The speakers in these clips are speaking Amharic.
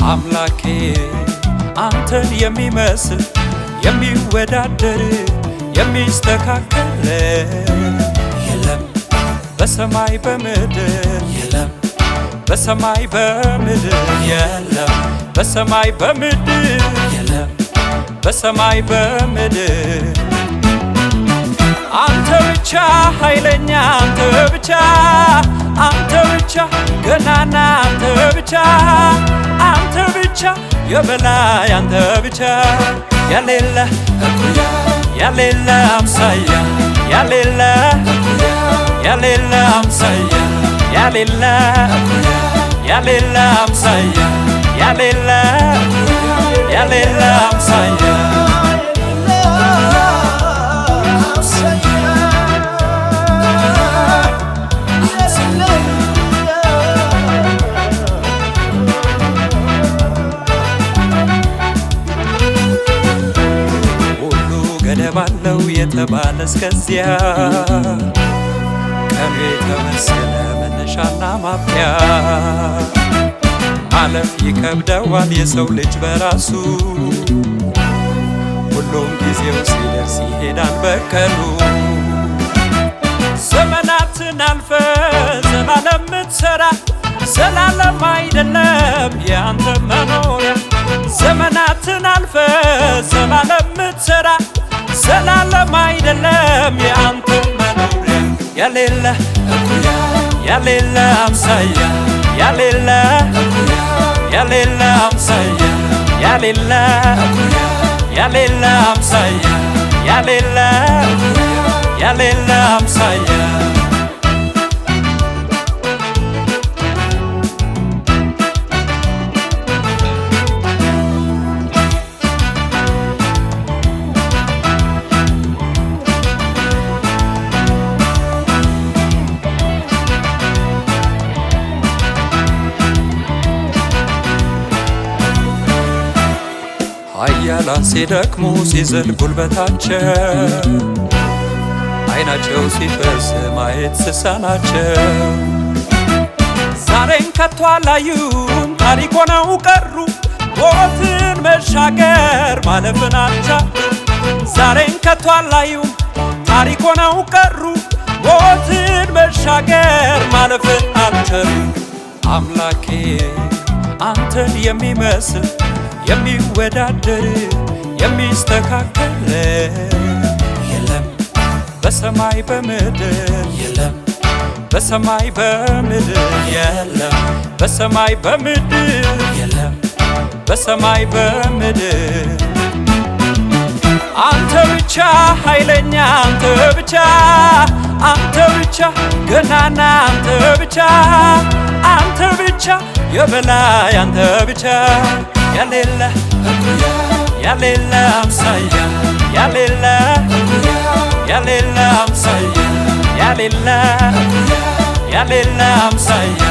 አምላኬ አንተን የሚመስል የሚወዳደር የሚስተካከል የለም በሰማይ በምድር የለም በሰማይ በምድር የለም በሰማይ በምድር የለም በሰማይ በምድር አንተ ብቻ ኃይለኛ አንተ ብቻ ገናና አንተ ብቻ የበላይ አንተ ብቻ ያሌለ እኩያ ያሌለ አምሳያ ያሌለ እኩያ ያሌለ አምሳያ ያሌለ እኩያ ያሌለ አምሳያ ያሌለ እኩያ ያሌለ አምሳያ ባለው የተባለ እስከዚያ ቀኑ የተወሰነ መነሻና ማብቂያ ማለፍ ይከብደዋል የሰው ልጅ በራሱ ሁሉም ጊዜው ሲደርስ ይሄዳል በቀኑ ዘመናትን አልፈ ዘላለም ምትሰራ ዘላለም አይደለም ያንተ መኖሪያ ዘመናትን አልፈ ዘላለም ምትሰራ ዘላለም አይደለም ያንተ መኖሪያ ያሌለ እኩያ ያሌለ አምሳያ ያሌለ እኩያ ያሌለ አምሳያ ያሌለ እኩያ ያሌለ አምሳያ ያሌለ እኩያ ያሌለ አምሳያ ኃያላን ሲደክሙ ሲዝል ጉልበታቸው አይናቸው ሲፈስ ማየት ሲሳናቸው ዛሬን ከቶ አላዩም ታሪክ ሆነው ቀሩ ሞትን መሻገር ማለፍን አልቻሉ ዛሬን ከቶ አላዩም ታሪክ ሆነው ቀሩ ሞትን መሻገር ማለፍን አልቻሉ አምላኬ አንተን የሚመስል የሚወዳደር የሚስተካከል የለም በሰማይ በምድር የለም በሰማይ በምድር የለም በሰማይ በምድር የለም በሰማይ በምድር አንተ ብቻ ኃይለኛ አንተ ብቻ ገናና አንተ ብቻ የበላይ አንተ ብቻ ያሌለ እኩያ ያሌለ አምሳያ ያሌለ እኩያ ያሌለ አምሳያ ያሌለ እኩያ ያሌለ አምሳያ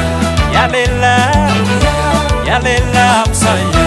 ያሌለ እኩያ ያሌለ አምሳያ